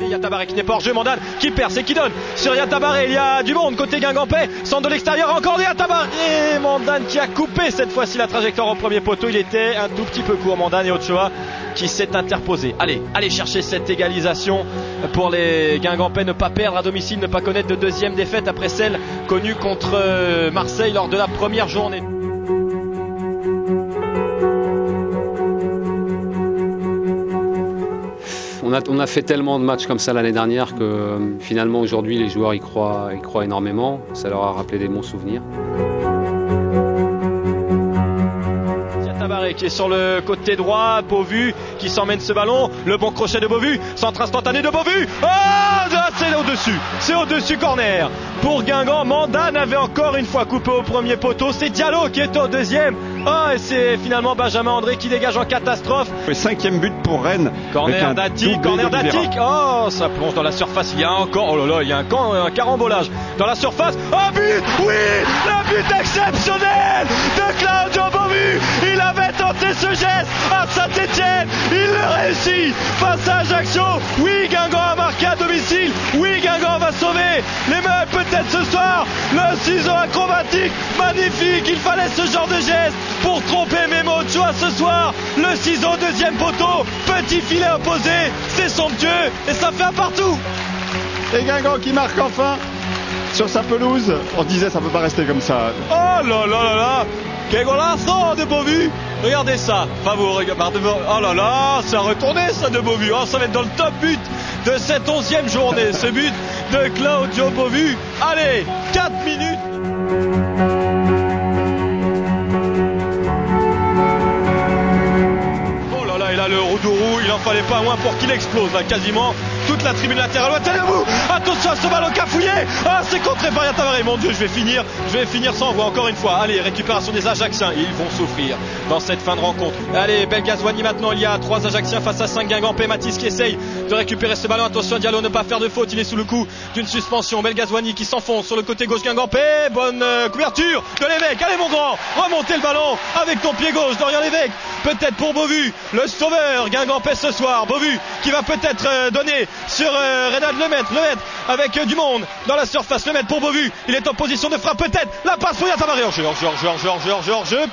Yatabaré qui n'est pas hors jeu, Mandane qui perce et qui donne sur Yatabaré, il y a du monde côté Guingampais, centre de l'extérieur, encore de Yatabaré, et Mandane qui a coupé cette fois-ci la trajectoire au premier poteau, il était un tout petit peu court Mandane, et Ochoa qui s'est interposé. Allez chercher cette égalisation pour les Guingampais, ne pas perdre à domicile, ne pas connaître de deuxième défaite après celle connue contre Marseille lors de la première journée. On a fait tellement de matchs comme ça l'année dernière que finalement aujourd'hui les joueurs y croient énormément. Ça leur a rappelé des bons souvenirs. Yatabaré qui est sur le côté droit, Beauvu qui s'emmène ce ballon, le bon crochet de Beauvu, centre instantané de Beauvu, c'est au-dessus corner pour Guingamp. Mandane avait encore une fois coupé au premier poteau, c'est Diallo qui est au deuxième. Et c'est finalement Benjamin André qui dégage en catastrophe. Le 5e but pour Rennes. Corner d'Attic. Ça plonge dans la surface. Il y a encore, il y a un carambolage dans la surface. Un but, oui, le but exceptionnel de Claudio Beauvu. Il avait tenté ce geste à Saint-Etienne. Il le réussit face à Ajaccio. Oui, Guingamp a marqué à domicile. Oui, Guingamp va sauver les meubles peut-être ce soir. Le ciseau acrobatique, magnifique. Il fallait ce genre de geste pour tromper Memo Ochoa ce soir. Le ciseau deuxième poteau, petit filet opposé, c'est somptueux et ça fait un partout. Et Guingamp qui marque enfin sur sa pelouse. On disait ça peut pas rester comme ça. Oh là là là là, quel golazo de Beauvu. Regardez ça, oh là là, ça a retourné ça de Beauvu. Ça va être dans le top but de cette 11e journée, ce but de Claudio Beauvu. Allez, 4 minutes. Le Roudourou, il en fallait pas moins pour qu'il explose là, quasiment toute la tribune latérale. Tenez-vous, attention à ce ballon cafouillé. C'est contré par Yatabaré. Mon Dieu, je vais finir sans voix encore une fois. Allez, récupération des Ajacciens, ils vont souffrir dans cette fin de rencontre. Allez, Belghazouani maintenant, il y a 3 Ajacciens face à 5 Guingampais. Matisse qui essaye de récupérer ce ballon. Attention à Diallo, ne pas faire de faute, il est sous le coup d'une suspension. Belghazouani qui s'enfonce sur le côté gauche Guingampais. Bonne couverture de Lévesque. Allez mon grand, remontez le ballon avec ton pied gauche, Dorian Lévesque. Peut-être pour Beauvu, le sauveur Guingampais ce soir. Beauvu qui va peut-être donner sur Reynald Lemaitre avec du monde dans la surface. Lemaitre pour Beauvu, il est en position de frappe peut-être. La passe pour Yatabaré. Hors-jeu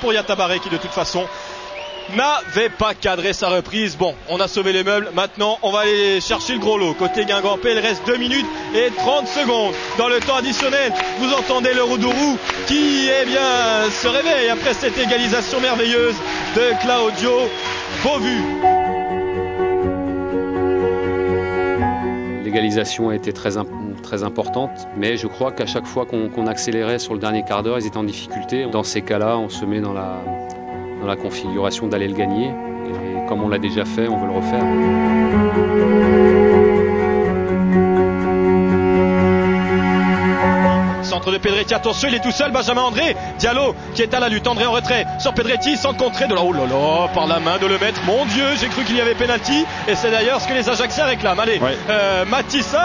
pour Yatabaré qui de toute façon n'avait pas cadré sa reprise. Bon, on a sauvé les meubles. Maintenant, on va aller chercher le gros lot. Côté Guingampais, il reste 2 minutes et 30 secondes. Dans le temps additionnel, vous entendez le Roudourou qui, se réveille après cette égalisation merveilleuse de Claudio Beauvu. L'égalisation a été très importante, mais je crois qu'à chaque fois qu'on accélérait sur le dernier quart d'heure, ils étaient en difficulté. Dans ces cas-là, on se met dans la configuration d'aller le gagner. Et comme on l'a déjà fait, on veut le refaire. Centre de Pedretti, attention, il est tout seul, Benjamin André. Diallo qui est à la lutte, André en retrait sur Pedretti, sans contrer de là. Oh là là, par la main de Lemaitre. Mon Dieu, j'ai cru qu'il y avait pénalty. Et c'est d'ailleurs ce que les Ajacciens réclament. Allez, ouais. Matisse,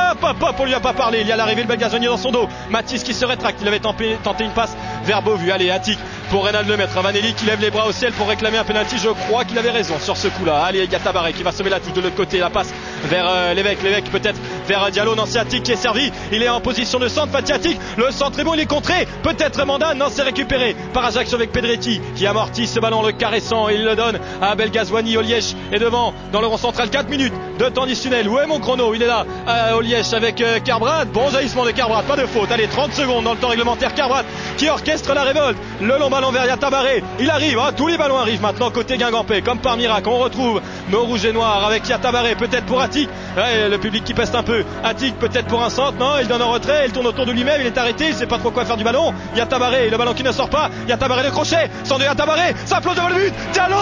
on lui a pas parlé. Il y a l'arrivée de Belghazouani dans son dos. Matisse qui se rétracte, il avait tenté une passe vers Beauvu. Allez, Attic pour Reynald Lemaitre. Ravanelli qui lève les bras au ciel pour réclamer un pénalty. Je crois qu'il avait raison sur ce coup-là. Allez, Yatabaré qui va semer la touche de l'autre côté. La passe vers Lévesque peut-être vers Diallo. Non, c'est Attic qui est servi. Il est en position de centre. Fatih Attic. Le centre est bon, il est contré. Peut-être Mandane. Non, c'est récupéré par Ajaccio avec Pedretti qui amortit ce ballon, le caressant. Et il le donne à Belghazouani. Olièche est devant dans le rond central. 4 minutes de temps additionnel. Où est mon chrono? Il est là. Olièche avec Carbrad. Bon jaillissement de Carbrad. Pas de faute. Allez, 30 secondes dans le temps réglementaire. Carbrad qui orchestre la révolte. Le long ballon vers Yatabaré. Il arrive. Tous les ballons arrivent maintenant côté Guingampais. Comme par miracle, on retrouve nos rouges et noirs avec Yatabaré. Peut-être pour Attic. Le public qui peste un peu. Attic peut-être pour un centre. Non, il donne en retrait. Il tourne autour de lui-même. Il est arrêté. Il sait pas trop quoi faire du ballon. Yatabaré. Le ballon qui ne sort pas. Yatabaré le crochet. Sans de Yatabaré. Ça plonge devant le but. Diallo.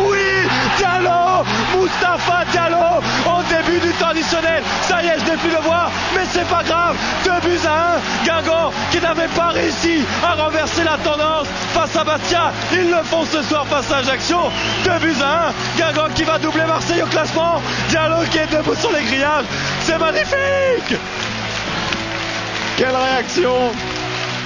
Oui. Diallo. Moustapha Diallo. Au début du temps additionnel. Ça y est, je n'ai plus le voir. Mais c'est pas grave. 2-1. Guingamp qui n'avait pas réussi à renverser la tendance face à Bastia. Ils le font ce soir face à Ajaccio. 2-1. Guingamp qui va doubler Marseille au classement. Diallo qui est debout sur les grillages. C'est magnifique. Quelle réaction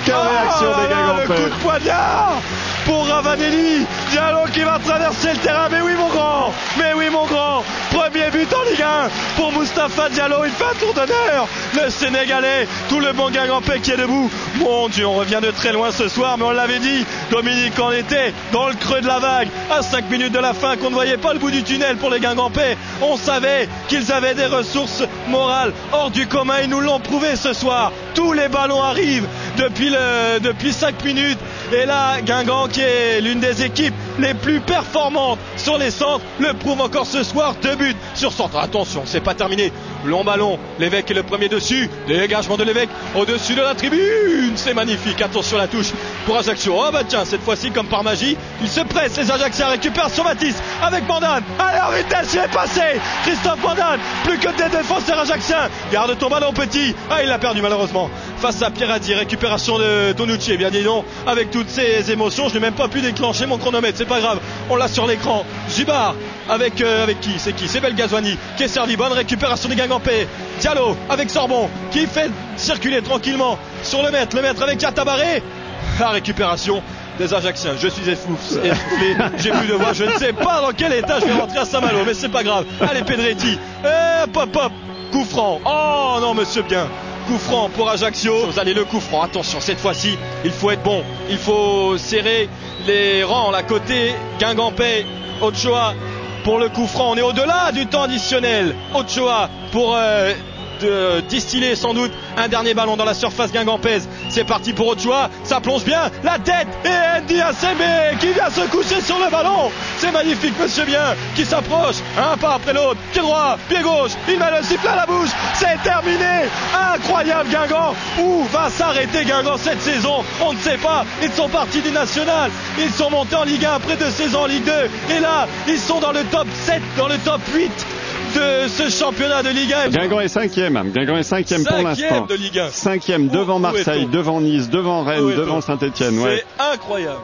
des Guingampais. Le coup de poignard pour Ravanelli. Diallo qui va traverser le terrain. Mais oui mon grand, mais oui mon grand. Premier but en Ligue 1 pour Moustapha Diallo. Il fait un tour d'honneur. Le Sénégalais, tout le bon Guingampais qui est debout. Mon Dieu, on revient de très loin ce soir, mais on l'avait dit, Dominique, on était dans le creux de la vague, à 5 minutes de la fin, qu'on ne voyait pas le bout du tunnel pour les Guingampais. On savait qu'ils avaient des ressources morales hors du commun. Ils nous l'ont prouvé ce soir. Tous les ballons arrivent depuis 5 minutes. Et là, Guingamp, qui est l'une des équipes les plus performantes sur les centres, le prouve encore ce soir. 2 buts sur centre. Attention, c'est pas terminé. Long ballon, Lévesque est le premier dessus. Dégagement de Lévesque au-dessus de la tribune. C'est magnifique. Attention la touche pour Ajaccio. Oh bah tiens, cette fois-ci, comme par magie, il se presse. Les Ajacciens récupèrent sur Matisse avec Mandane. Allez, en vitesse, il est passé. Christophe Mandane, plus que des défenseurs ajacciens. Garde ton ballon, petit. Ah, il l'a perdu malheureusement. Face à Pierradi, récupération de Tonucci. Bien dis donc, avec toutes ces émotions, je n'ai même pas pu déclencher mon chronomètre. C'est pas grave, on l'a sur l'écran. Jubar avec qui? C'est Belgazouani qui est servi. Bonne récupération des Guingampais. Diallo avec Sorbon qui fait circuler tranquillement sur le maître avec Diatabaré. La récupération des Ajacciens. Je suis essoufflé, j'ai plus de voix, je ne sais pas dans quel état je vais rentrer à Saint-Malo, mais c'est pas grave. Allez, Pedretti, hop, coup franc. Oh non, monsieur bien. Coup franc pour Ajaccio. Allez, le coup franc. Attention, cette fois-ci, il faut être bon. Il faut serrer les rangs, là, côté Guingampais. Ochoa pour le coup franc. On est au-delà du temps additionnel. Ochoa pour distiller sans doute un dernier ballon dans la surface guingampaise. C'est parti pour Ochoa, ça plonge bien, la tête, et Andy Assembé qui vient se coucher sur le ballon. C'est magnifique, monsieur bien, qui s'approche, un pas après l'autre, pied droit, pied gauche, il met le sifflet à la bouche, c'est terminé. Incroyable Guingamp. Où va s'arrêter Guingamp cette saison? On ne sait pas. Ils sont partis du national, ils sont montés en Ligue 1 après 2 saisons en Ligue 2, et là ils sont dans le top 7, dans le top 8 de ce championnat de Ligue 1. Guingamp est 5e. Guingamp est 5e pour l'instant. De Ligue 1. 5e devant Marseille, devant Nice, devant Rennes, devant Saint-Etienne. C'est incroyable.